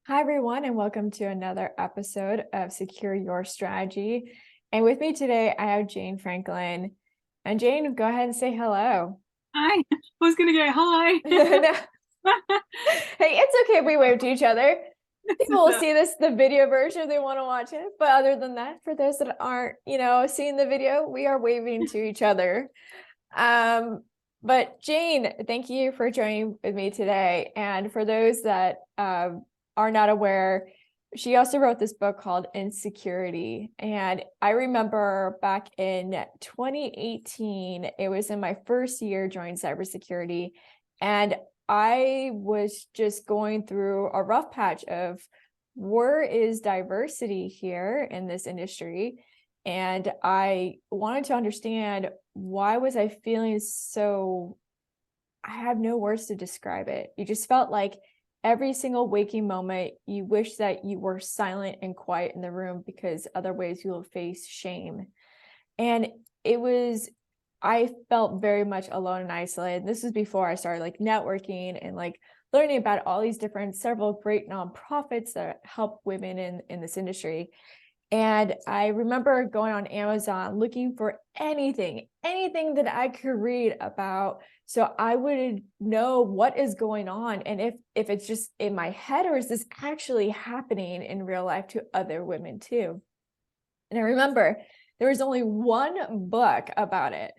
Hi, everyone, and welcome to another episode of Secure Your Strategy. And with me today, I have Jane Franklin. And Jane, go ahead and say hello. Hi. I was going to go hi. No. Hey, it's okay if we wave to each other. People will see this, the video version, if they want to watch it. But other than that, for those that aren't, seeing the video, we are waving to each other. But Jane, thank you for joining with me today. And for those that are not aware, she also wrote this book called Insecurity. And I remember back in 2018, it was in my first year joining cybersecurity. And I was just going through a rough patch of where is diversity here in this industry. And I wanted to understand, why was I feeling so, I have no words to describe it. You just felt like every single waking moment, you wish that you were silent and quiet in the room, because otherwise you will face shame. And I felt very much alone and isolated. This was before I started networking and learning about all these several great nonprofits that help women in this industry. And I remember going on Amazon looking for anything that I could read about, so I would know what is going on, and if it's just in my head, or is this actually happening in real life to other women too. And I remember there was only one book about it,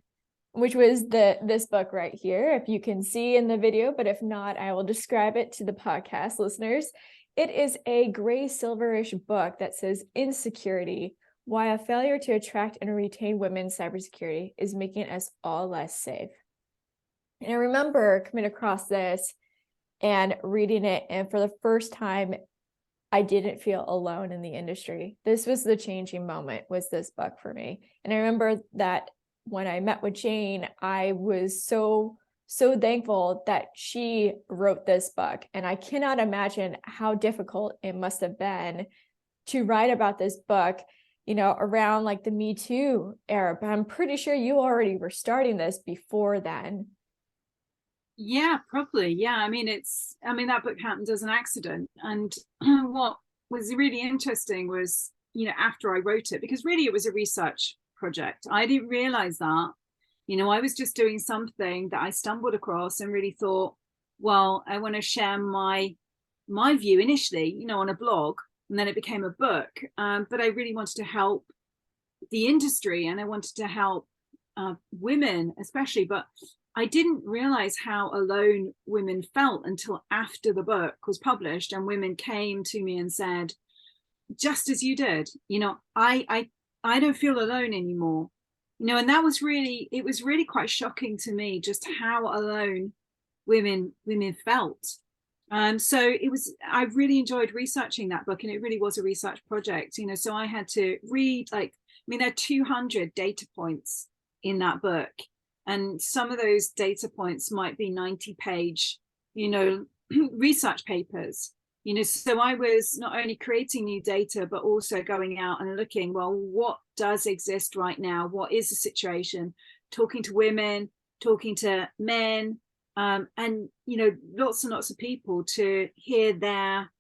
which was this book right here, if you can see in the video, but if not, I will describe it to the podcast listeners. It is a gray silverish book that says Insecurity: Why a Failure to Attract and Retain Women in Cybersecurity is Making Us All Less Safe. And I remember coming across this and reading it, and for the first time, I didn't feel alone in the industry. This was the changing moment, was this book for me. And I remember that when I met with Jane, I was so thankful that she wrote this book. And I cannot imagine how difficult it must have been to write about this book, around the Me Too era. But I'm pretty sure you already were starting this before then. Yeah, probably. Yeah. That book happened as an accident. And what was really interesting was, after I wrote it, because really it was a research project. I didn't realize that, I was just doing something that I stumbled across and really thought, well, I want to share my view initially, on a blog, and then it became a book. But I really wanted to help the industry, and I wanted to help women especially, but I didn't realize how alone women felt until after the book was published and women came to me and said, just as you did, I don't feel alone anymore. And it was really quite shocking to me just how alone women felt. So I really enjoyed researching that book, and it really was a research project, so I had to read there are 200 data points in that book, and some of those data points might be 90-page, research papers, so I was not only creating new data, but also going out and looking, well, what does exist right now? What is the situation? Talking to women, talking to men, and lots and lots of people to hear their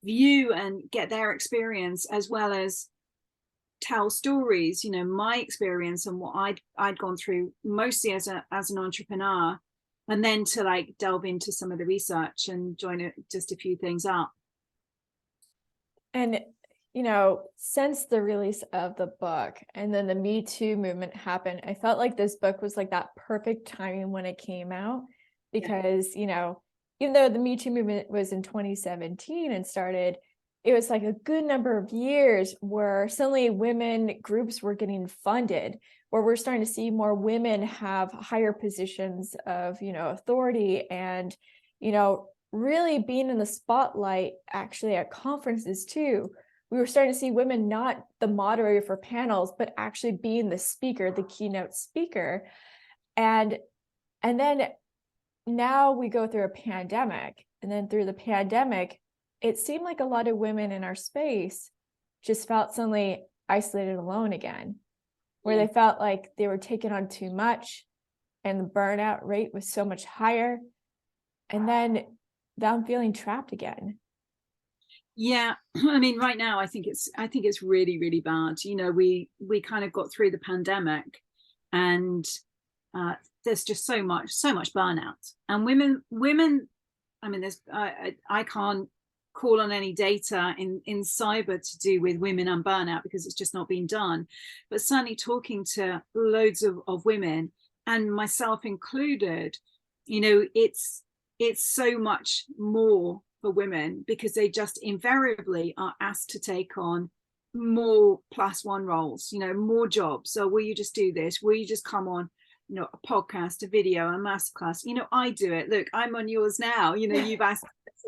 view and get their experience, as well as tell stories, my experience and what I'd gone through, mostly as an entrepreneur, and then to delve into some of the research and join it, just a few things up. And since the release of the book and then the Me Too movement happened, I felt like this book was that perfect timing when it came out, because even though the Me Too movement was in 2017 and started, it was a good number of years where suddenly women groups were getting funded, where we're starting to see more women have higher positions of authority, and really being in the spotlight, actually at conferences too. We were starting to see women not the moderator for panels, but actually being the speaker, the keynote speaker. And then now we go through a pandemic, and then through the pandemic, it seemed like a lot of women in our space just felt suddenly isolated, alone again, where they felt like they were taking on too much, and the burnout rate was so much higher. And then them feeling trapped again. Yeah, I mean, right now, I think it's really, really bad. You know, we kind of got through the pandemic, and there's just so much burnout, and women. I mean, I can't call on any data in cyber to do with women and burnout because it's just not been done. But certainly talking to loads of women, and myself included, you know, it's so much more for women because they just invariably are asked to take on more +1 roles, you know, more jobs. So will you just do this? Will you just come on, you know, a podcast, a video, a masterclass? You know, I do it. Look, I'm on yours now. You know, you've asked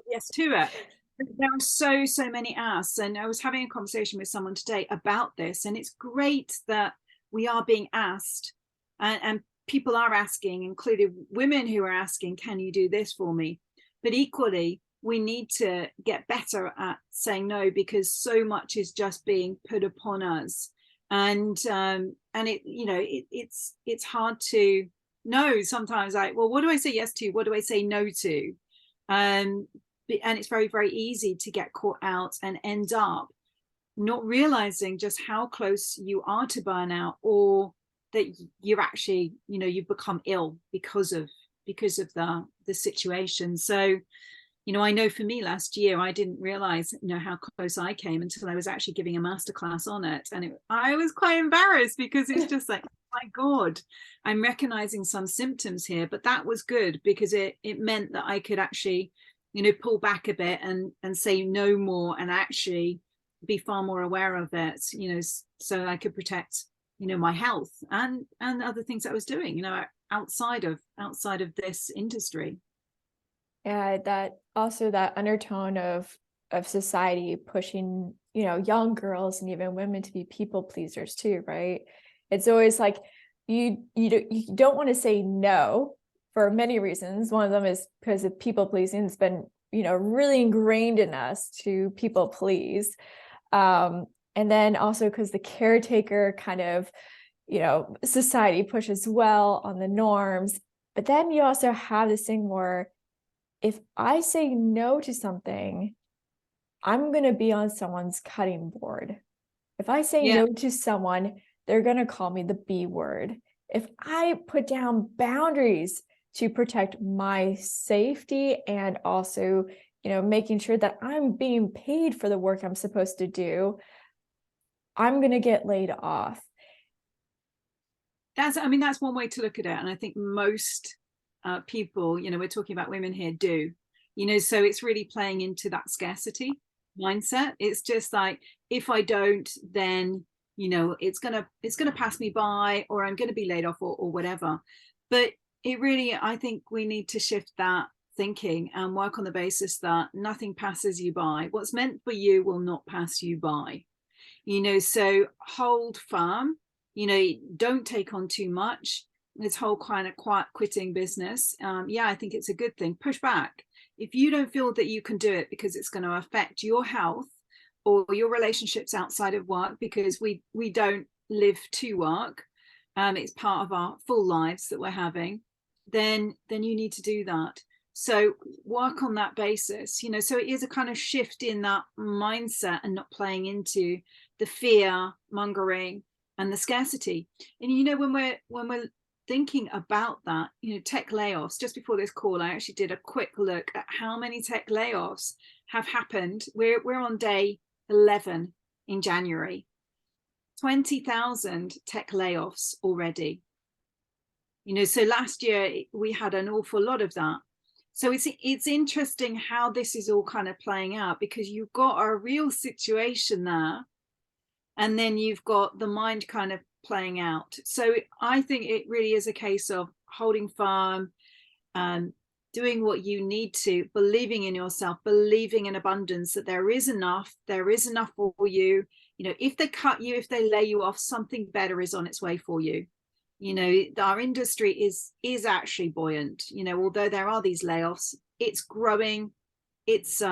yes to it. There are so many asks, and I was having a conversation with someone today about this, and it's great that we are being asked, and people are asking, including women who are asking, can you do this for me? But equally, we need to get better at saying no, because so much is just being put upon us, and it, you know, it's hard to know sometimes, like, well, what do I say yes to, what do I say no to? um and it's very, very easy to get caught out and end up not realizing just how close you are to burnout, or that you're actually, you know, you've become ill because of the situation. So, you know, I know for me last year, I didn't realize, you know, how close I came until I was actually giving a masterclass on it. And I was quite embarrassed because it's just like, oh my God, I'm recognizing some symptoms here. But that was good because it meant that I could actually, you know, pull back a bit and say no more, and actually be far more aware of it, you know, so I could protect, you know, my health and other things that I was doing, you know, outside of this industry. Yeah, that also that undertone of society pushing, you know, young girls and even women to be people pleasers too, right? It's always like you don't want to say no for many reasons. One of them is because of people pleasing. It's been, you know, really ingrained in us to people please. And then also because the caretaker kind of, you know, society pushes well on the norms. But then you also have this thing where if I say no to something, I'm going to be on someone's cutting board. If I say Yeah, no to someone, they're going to call me the B word. If I put down boundaries to protect my safety and also, you know, making sure that I'm being paid for the work I'm supposed to do, I'm going to get laid off. that's, I mean, that's one way to look at it, and I think most people, you know, we're talking about women here, do, you know, so it's really playing into that scarcity mindset. It's just like, if I don't, then, you know, it's gonna pass me by, or I'm going to be laid off, or whatever. But it really, I think we need to shift that thinking and work on the basis that nothing passes you by. What's meant for you will not pass you by, you know, so hold firm, you know, don't take on too much. This whole kind of quiet quitting business, yeah, I think it's a good thing. Push back if you don't feel that you can do it, because it's going to affect your health or your relationships outside of work, because we don't live to work, it's part of our full lives that we're having. Then you need to do that. So work on that basis, you know, so it is a kind of shift in that mindset and not playing into the fear mongering and the scarcity. And you know, when we're thinking about that, you know, tech layoffs, just before this call, I actually did a quick look at how many tech layoffs have happened. We're on day 11 in January. 20,000 tech layoffs already. You know, so last year we had an awful lot of that. So it's interesting how this is all kind of playing out, because you've got a real situation there, and then you've got the mind kind of playing out. So I think it really is a case of holding firm, doing what you need to, believing in yourself, believing in abundance, that there is enough for you. You know, if they cut you, if they lay you off, something better is on its way for you. You know, our industry is actually buoyant. You know, although there are these layoffs, it's growing, it's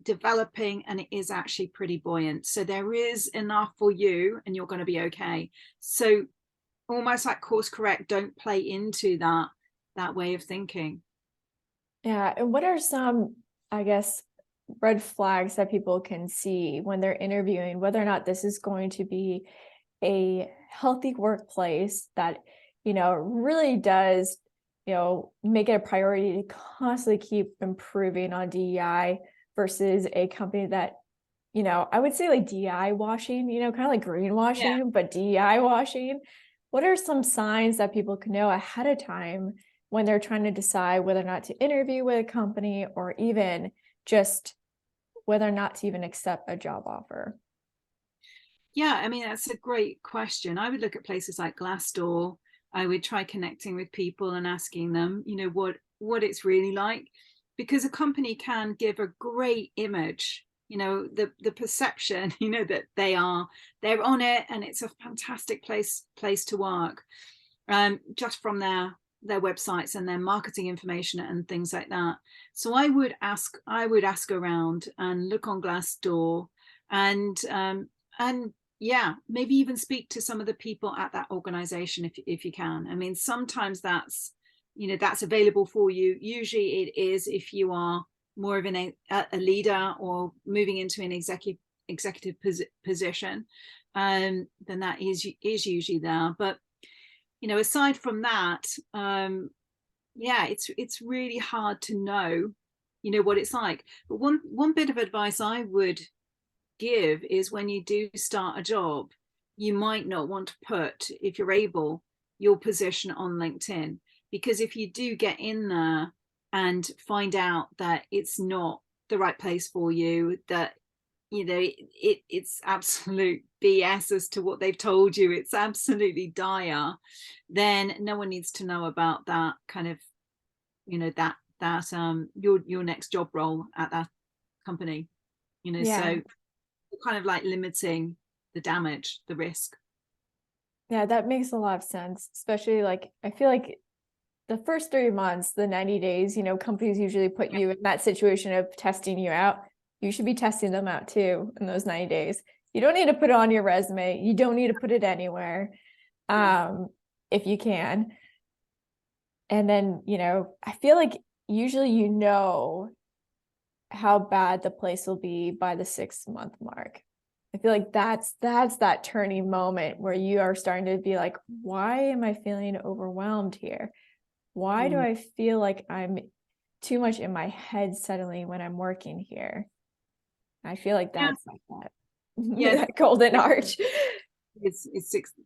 developing, and it is actually pretty buoyant. So there is enough for you, and you're going to be okay. So almost like course correct, don't play into that way of thinking. Yeah. And what are some, I guess, red flags that people can see when they're interviewing, whether or not this is going to be a healthy workplace that, really does, make it a priority to constantly keep improving on DEI versus a company that, I would say like DEI washing, kind of like greenwashing, but DEI washing. What are some signs that people can know ahead of time when they're trying to decide whether or not to interview with a company, or even just whether or not to even accept a job offer? Yeah, I mean, that's a great question. I would look at places like Glassdoor. I would try connecting with people and asking them, what it's really like, because a company can give a great image, the perception, that they're on it and it's a fantastic place to work, just from their websites and their marketing information and things like that. So I would ask around and look on Glassdoor, and yeah, maybe even speak to some of the people at that organization if you can. I mean, sometimes that's available for you. Usually it is if you are more of a leader or moving into an executive position, then that is usually there. But aside from that, yeah, it's really hard to know what it's like. But one bit of advice I would give is, when you do start a job, you might not want to put, if you're able, your position on LinkedIn, because if you do get in there and find out that it's not the right place for you, that it's absolute BS as to what they've told you, it's absolutely dire, then no one needs to know about that kind of, your next job role at that company. Yeah. So kind of like limiting the damage, the risk. Yeah, that makes a lot of sense, especially like I feel like the first 3 months, the 90 days, companies usually put you in that situation of testing you out. You should be testing them out too in those 90 days. You don't need to put it on your resume. You don't need to put it anywhere, if you can. And then, I feel like usually how bad the place will be by the 6-month mark. I feel like that's that turning moment where you are starting to be like, why am I feeling overwhelmed here? Why do I feel like I'm too much in my head suddenly when I'm working here? I feel like that's like that. Yeah, that golden arch. it's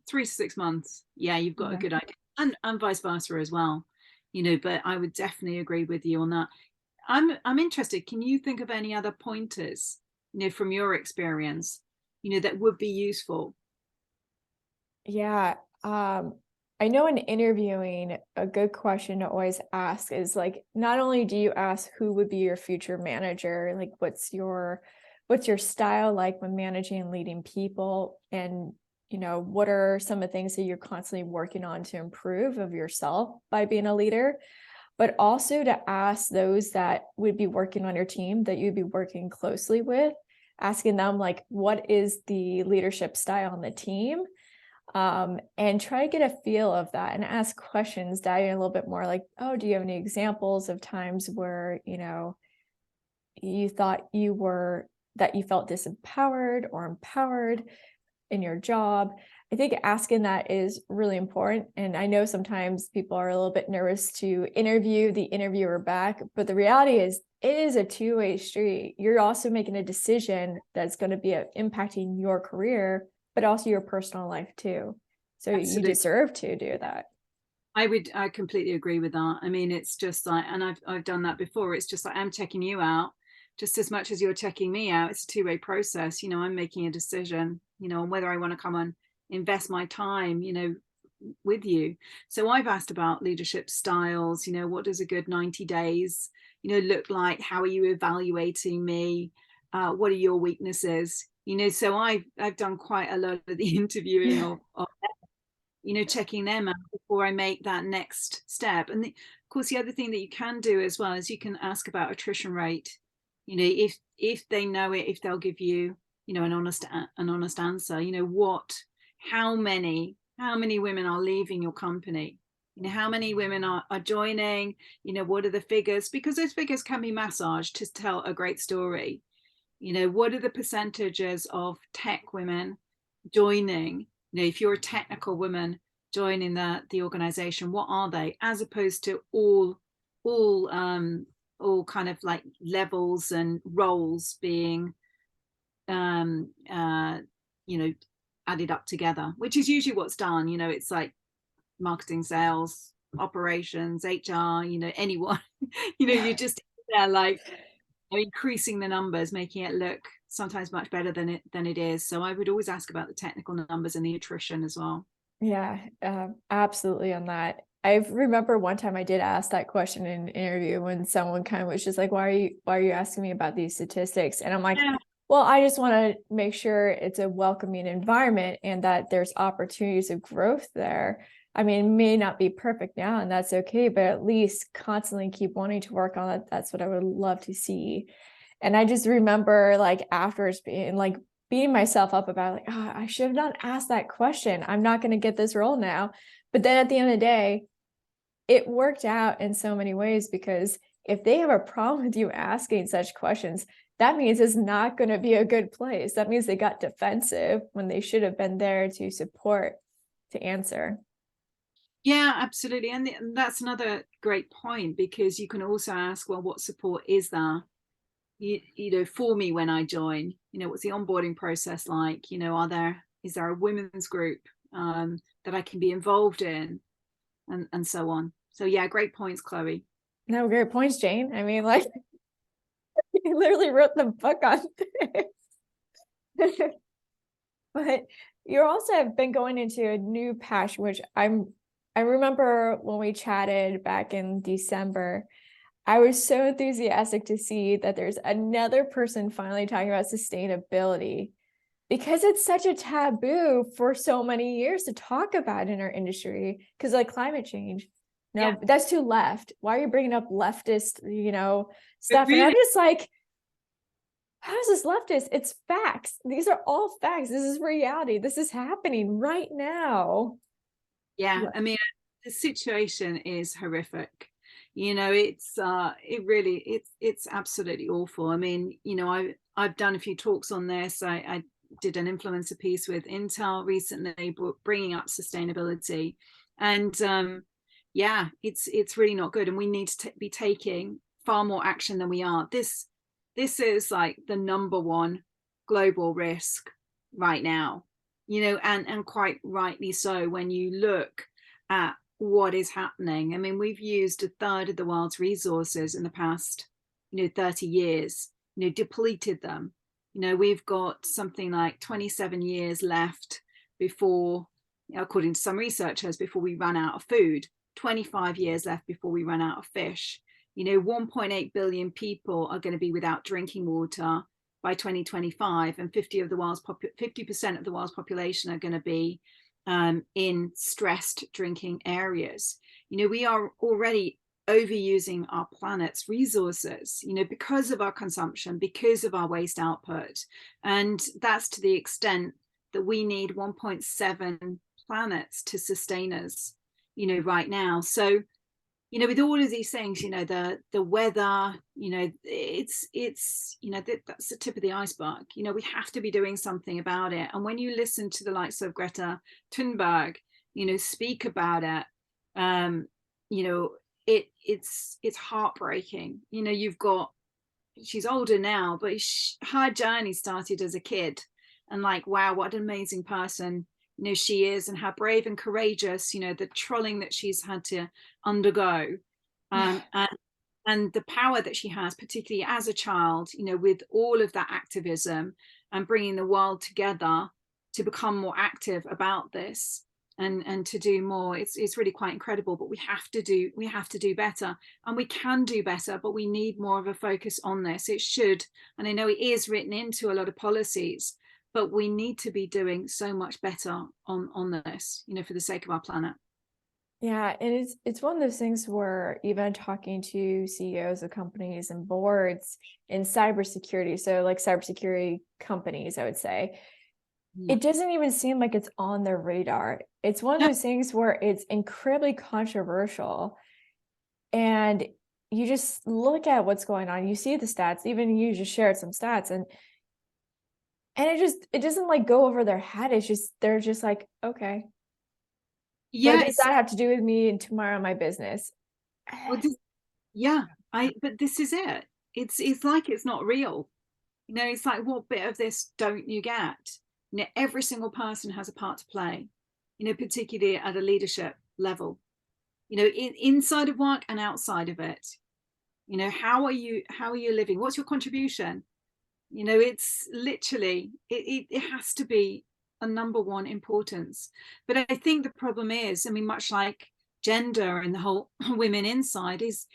3 to 6 months. Yeah, you've got a good idea, and vice versa as well. But I would definitely agree with you on that. I'm interested. Can you think of any other pointers, from your experience, that would be useful? Yeah. I know in interviewing, a good question to always ask is like, not only do you ask who would be your future manager, like what's your style like when managing and leading people, and what are some of the things that you're constantly working on to improve of yourself by being a leader, but also to ask those that would be working on your team that you'd be working closely with, asking them like, what is the leadership style on the team? And try to get a feel of that and ask questions, diving a little bit more like, oh, do you have any examples of times where, you thought that you felt disempowered or empowered in your job? I think asking that is really important. And I know sometimes people are a little bit nervous to interview the interviewer back, but the reality is it is a two-way street. You're also making a decision that's going to be impacting your career, but also your personal life too. So Absolutely. you deserve to do that. I completely agree with that. I mean, it's just like, and I've done that before. It's just like, I'm checking you out just as much as you're checking me out. It's a two-way process. I'm making a decision, on whether I want to come and invest my time, with you. So I've asked about leadership styles. What does a good 90 days, look like? How are you evaluating me? What are your weaknesses? So I've done quite a lot of the interviewing of checking them out before I make that next step. And of course, the other thing that you can do as well is you can ask about attrition rate. If they know it, if they'll give you, an honest answer. How many women are leaving your company? how many women are joining, what are the figures, because those figures can be massaged to tell a great story. What are the percentages of tech women joining? If you're a technical woman joining the organization, what are they, as opposed to all kind of like levels and roles being added up together, which is usually what's done. It's like marketing, sales, operations, HR, anyone. You just like increasing the numbers, making it look sometimes much better than it is. So I would always ask about the technical numbers and the attrition as well. Yeah, absolutely on that. I remember one time I did ask that question in an interview when someone kind of was just like, why are you asking me about these statistics? And I'm like, Yeah. well, I just want to make sure it's a welcoming environment and that there's opportunities of growth there. I mean, it may not be perfect now, and that's okay, but at least constantly keep wanting to work on it. That's what I would love to see. And I just remember like afterwards being like beating myself up about like, oh, I should have not asked that question. I'm not going to get this role now. But then at the end of the day, it worked out in so many ways, because if they have a problem with you asking such questions, that means it's not going to be a good place. That means they got defensive when they should have been there to support, to answer. Yeah, absolutely. And that's another great point, because you can also ask, well, what support is there, for me when I join? What's the onboarding process like? Is there a women's group that I can be involved in, and so on. So yeah, great points, Chloe. No, great points, Jane. I mean, like, you literally wrote the book on this. But you also have been going into a new passion, which I remember when we chatted back in December, I was so enthusiastic to see that there's another person finally talking about sustainability, because it's such a taboo for so many years to talk about in our industry, because like climate change. No, Yeah, that's too left. Why are you bringing up leftist, but stuff? And I'm really, just like, how is this leftist? It's facts. These are all facts. This is reality. This is happening right now. yeah. I mean, the situation is horrific. It's absolutely awful. I mean, I've done a few talks on this. I did an influencer piece with Intel recently, bringing up sustainability, and yeah, it's really not good, and we need to be taking far more action than we are. This is like the number one global risk right now, and quite rightly so when you look at what is happening. I mean, we've used a third of the world's resources in the past 30 years, depleted them. We've got something like 27 years left before, according to some researchers, before we run out of food, 25 years left before we run out of fish. 1.8 billion people are going to be without drinking water by 2025, and 50% of the world's population are going to be in stressed drinking areas. We are already overusing our planet's resources, because of our consumption, because of our waste output. And that's to the extent that we need 1.7 planets to sustain us, right now. So, with all of these things, the weather, it's that's the tip of the iceberg. We have to be doing something about it. And when you listen to the likes of Greta Thunberg, speak about it, it's heartbreaking. She's older now, but her journey started as a kid, and like, wow, what an amazing person she is, and how brave and courageous, the trolling that she's had to undergo, and the power that she has, particularly as a child, with all of that activism and bringing the world together to become more active about this, and to do more. It's really quite incredible. But we have to do better, and we can do better, but we need more of a focus on this. It should, and I know it is written into a lot of policies, but we need to be doing so much better on this, for the sake of our planet. Yeah, and it's one of those things where even talking to CEOs of companies and boards in cybersecurity, so like cybersecurity companies, I would say, Yeah. it doesn't even seem like it's on their radar. It's one of No, those things where it's incredibly controversial, and you just look at what's going on. You see the stats, even you just shared some stats, and it doesn't like go over their head. It's just they're just like, okay, what yeah, does that have to do with me and tomorrow my business? well, yeah, but this is it. It's like it's not real. It's like, what bit of this don't you get? Every single person has a part to play, particularly at a leadership level, inside of work and outside of it. How are you living? What's your contribution? It's literally, it has to be a number one importance. But I think the problem is, I mean, much like gender and the whole women inside is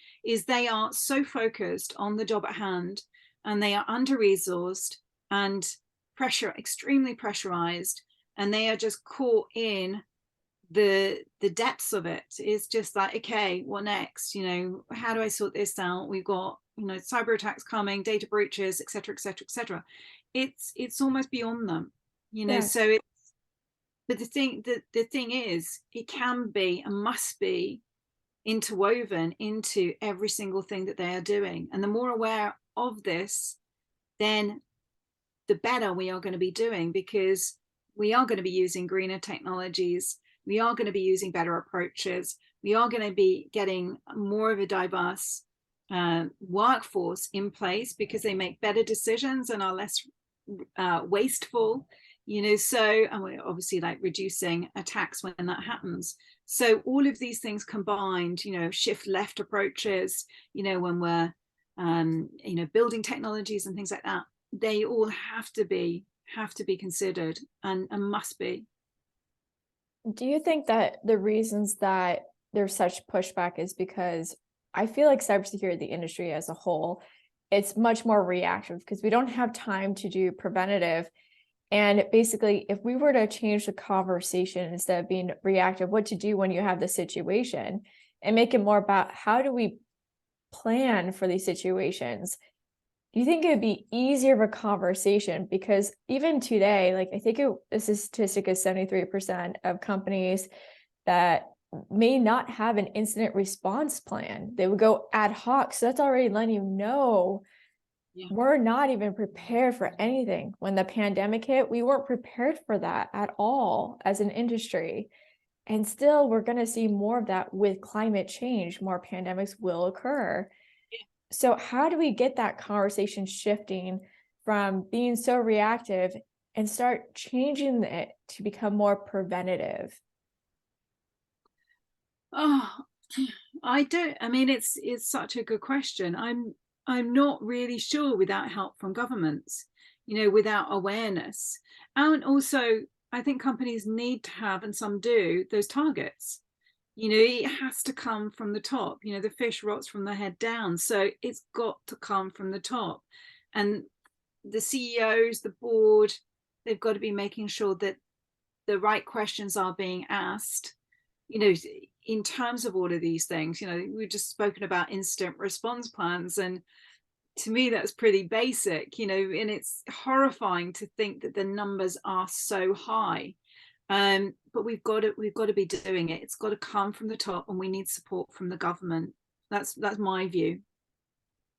they are so focused on the job at hand, and they are under resourced and extremely pressurized, and they are just caught in the depths of it. Is just like, okay, what next? How do I sort this out? We've got, cyber attacks coming, data breaches, etc., etc., etc. It's almost beyond them. So Yes. it, but the thing is, it can be and must be interwoven into every single thing that they are doing. And the more aware of this, then the better we are going to be doing, because we are going to be using greener technologies. We are going to be using better approaches. We are going to be getting more of a diverse workforce in place, because they make better decisions and are less wasteful. And we're obviously like reducing attacks when that happens. So all of these things combined, shift left approaches, when we're building technologies and things like that, they all have to be considered, and must be. Do you think that the reasons that there's such pushback is because I feel like cybersecurity, the industry as a whole, it's much more reactive because we don't have time to do preventative. And basically, if we were to change the conversation instead of being reactive, what to do when you have the situation, and make it more about how do we plan for these situations, do you think it would be easier of a conversation? Because even today, like I think this statistic is 73% of companies that may not have an incident response plan. They would go ad hoc. So that's already letting you know Yeah. we're not even prepared for anything. When the pandemic hit, we weren't prepared for that at all as an industry. And still, we're going to see more of that with climate change. More pandemics will occur. So how do we get that conversation shifting from being so reactive and start changing it to become more preventative? Oh, I don't. I mean, it's such a good question. I'm not really sure, without help from governments, without awareness. And also, I think companies need to have, and some do, those targets. It has to come from the top. The fish rots from the head down. So it's got to come from the top. And the CEOs, the board, they've got to be making sure that the right questions are being asked, in terms of all of these things. We've just spoken about incident response plans, and to me that's pretty basic, and it's horrifying to think that the numbers are so high. But we've got to be doing it. It's got to come from the top, and we need support from the government. That's my view.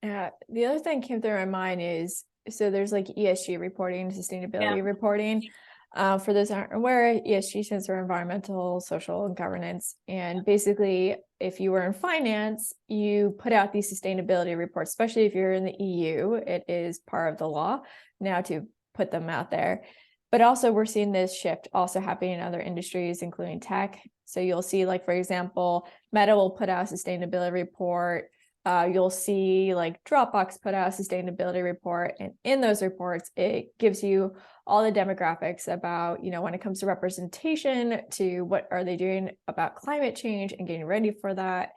The other thing came through my mind is, so there's like ESG reporting, sustainability Yeah. reporting. For those who aren't aware, ESG stands for environmental, social, and governance. And basically, if you were in finance, you put out these sustainability reports, especially if you're in the EU, it is part of the law now to put them out there. But also we're seeing this shift also happening in other industries, including tech. So you'll see, like, for example, Meta will put out a sustainability report. You'll see like Dropbox put out a sustainability report, and in those reports, it gives you all the demographics about, when it comes to representation, to what are they doing about climate change and getting ready for that.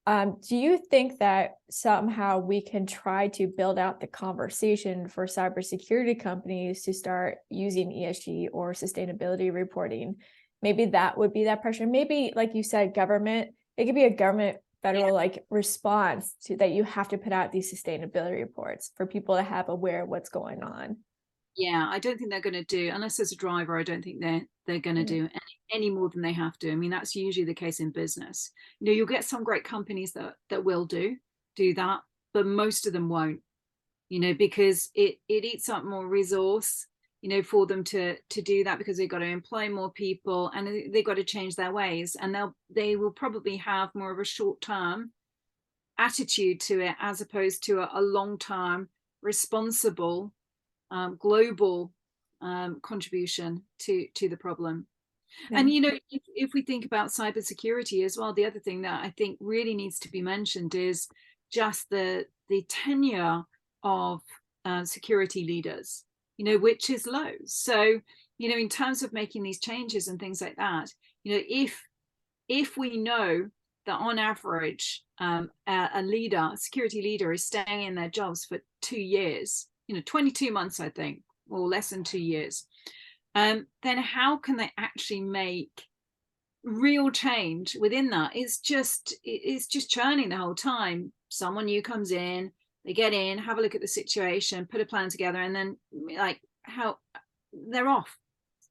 Do you think that somehow we can try to build out the conversation for cybersecurity companies to start using ESG or sustainability reporting? Maybe that would be that pressure. Maybe, like you said, government, it could be a government federal like response to that. You have to put out these sustainability reports for people to have aware of what's going on. Yeah, I don't think they're going to do, unless there's a driver, I don't think they're going to Yeah. do any more than they have to. I mean, that's usually the case in business. You know, you'll get some great companies that will do that, but most of them won't, you know, because it eats up more resource, you know, for them to do that, because they've got to employ more people and they've got to change their ways, and they will probably have more of a short-term attitude to it, as opposed to a long-term responsible global contribution to the problem. Yeah. And you know, if we think about cybersecurity as well, the other thing that I think really needs to be mentioned is just the tenure of security leaders, you know, which is low. So, you know, in terms of making these changes and things like that, you know, if we know that on average a leader, a security leader, is staying in their jobs for 2 years, you know, 22 months, I think, or less than 2 years, then how can they actually make real change within that? It's just churning the whole time. Someone new comes in, they get in, have a look at the situation, put a plan together, and then like how they're off.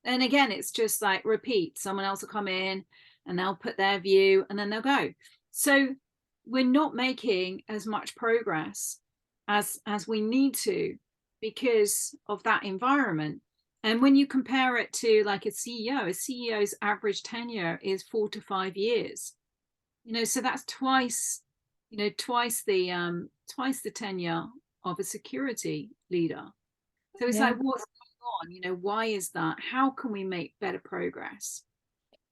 And again, it's just like repeat. Someone else will come in and they'll put their view and then they'll go. So we're not making as much progress as we need to because of that environment. And when you compare it to like a CEO's average tenure is 4 to 5 years. You know, so that's twice, you know, twice the tenure of a security leader. So it's Yeah. like, what's going on? You know, why is that? How can we make better progress?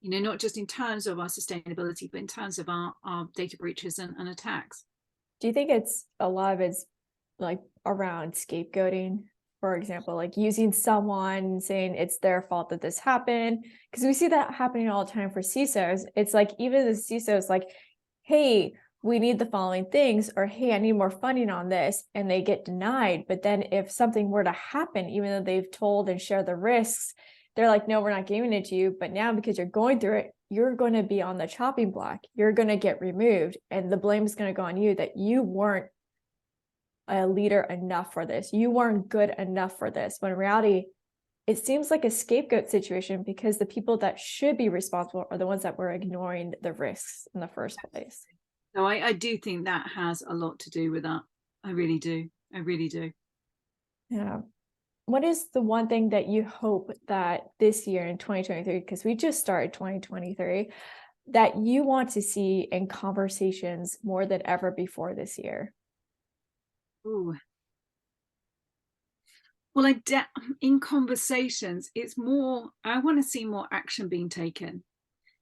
You know, not just in terms of our sustainability, but in terms of our data breaches and attacks. Do you think it's a lot of it's like around scapegoating? For example, like using someone saying it's their fault that this happened, because we see that happening all the time for CISOs. It's like even the CISOs like, hey, we need the following things, or hey, I need more funding on this, and they get denied. But then if something were to happen, even though they've told and shared the risks, they're like, no, we're not giving it to you. But now because you're going through it, you're going to be on the chopping block. You're going to get removed, and the blame is going to go on you that you weren't a leader enough for this. You weren't good enough for this. When in reality, it seems like a scapegoat situation because the people that should be responsible are the ones that were ignoring the risks in the first place. So I do think that has a lot to do with that. I really do. I really do. Yeah. What is the one thing that you hope that this year in 2023, because we just started 2023, that you want to see in conversations more than ever before this year? Ooh. Well, in conversations, it's more, I want to see more action being taken.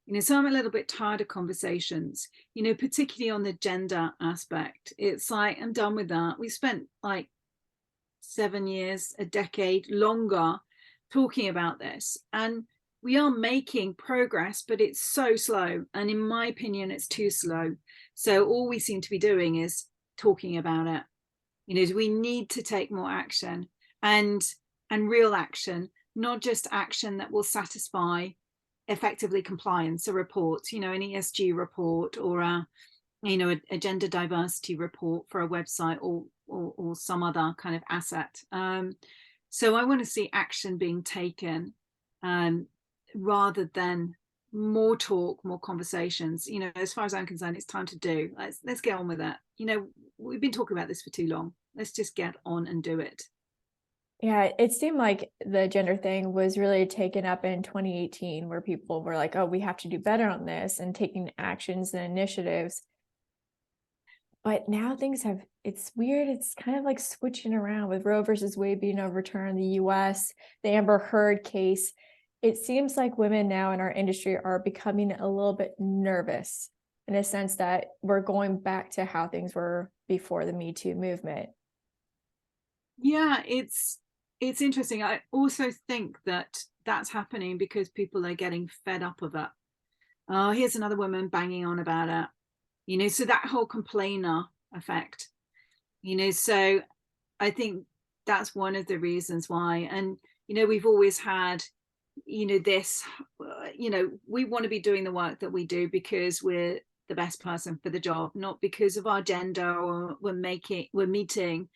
You know, so I'm a little bit tired of conversations, you know, particularly on the gender aspect. It's like, I'm done with that. We spent like 7 years, a decade longer talking about this. And we are making progress, but it's so slow. And in my opinion, it's too slow. So all we seem to be doing is talking about it. You know, we need to take more action and real action, not just action that will satisfy effectively compliance, a report, you know, an ESG report or you know, a gender diversity report for a website or some other kind of asset. So I want to see action being taken rather than more talk, more conversations. You know, as far as I'm concerned, it's time to do. Let's get on with it. You know, we've been talking about this for too long. Let's just get on and do it. Yeah, it seemed like the gender thing was really taken up in 2018, where people were like, oh, we have to do better on this and taking actions and initiatives. But now things have, it's weird. It's kind of like switching around with Roe versus Wade being overturned in the US, the Amber Heard case. It seems like women now in our industry are becoming a little bit nervous in a sense that we're going back to how things were before the Me Too movement. Yeah, it's interesting. I also think that that's happening because people are getting fed up of it. Oh, here's another woman banging on about it. You know, so that whole complainer effect, you know, so I think that's one of the reasons why. And, you know, we've always had, you know, this, you know, we want to be doing the work that we do because we're the best person for the job, not because of our gender or we're meeting,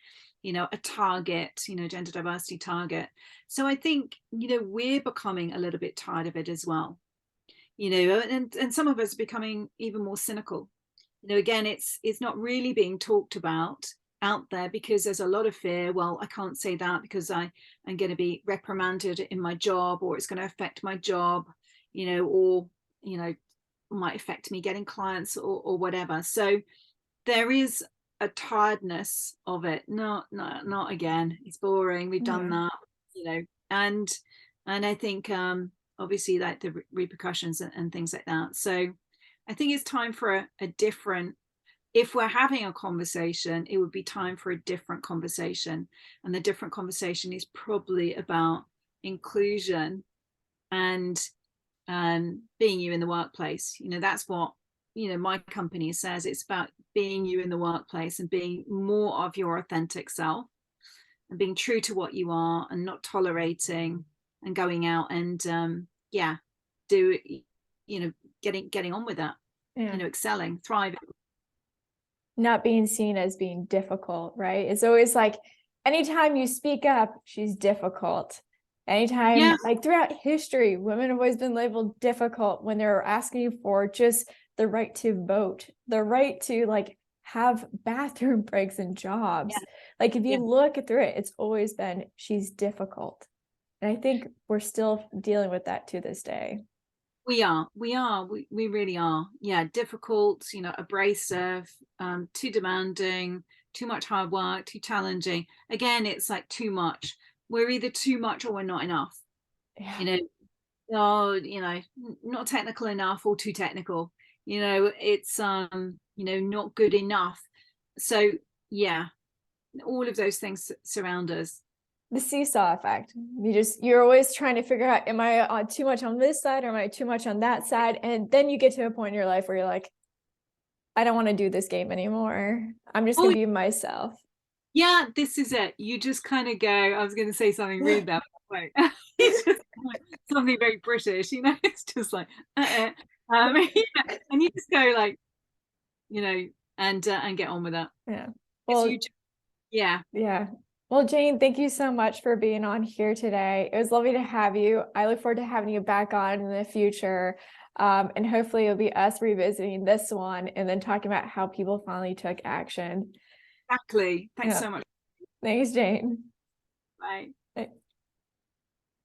a target, gender diversity target. So I think, we're becoming a little bit tired of it as well, and some of us are becoming even more cynical. Again, it's not really being talked about out there because there's a lot of fear. Well, I can't say that because I'm going to be reprimanded in my job, or it's going to affect my job, or might affect me getting clients or whatever. So there is a tiredness of it. Not again, it's boring, we've done that, and I think obviously like the repercussions and things like that. So I think it's time for a different, if we're having a conversation, it would be time for a different conversation. And the different conversation is probably about inclusion and being you in the workplace. That's what, my company says. It's about being you in the workplace and being more of your authentic self and being true to what you are and not tolerating and going out and do getting on with that, excelling, thriving. Not being seen as being difficult, right? It's always like, anytime you speak up, she's difficult. Anytime, like throughout history, women have always been labeled difficult when they're asking you for just the right to vote, the right to like have bathroom breaks and jobs. Like if you look through it, it's always been, she's difficult. And I think we're still dealing with that to this day. We really are. Yeah, difficult, abrasive, too demanding, too much hard work, too challenging. Again, it's like too much. We're either too much or we're not enough. Not technical enough or too technical. It's not good enough. So yeah, all of those things surround us. The seesaw effect. You're always trying to figure out, am I too much on this side or am I too much on that side? And then you get to a point in your life where you're like, I don't want to do this game anymore. I'm just gonna be myself. Yeah, this is it. You just kind of go, I was going to say something rude that way. Something very British, it's just like, and you just go like, and get on with it. Yeah. Well, yeah. Well, Jane, thank you so much for being on here today. It was lovely to have you. I look forward to having you back on in the future. And hopefully it'll be us revisiting this one and then talking about how people finally took action. Exactly. Thanks so much. Thanks, Jane. Bye.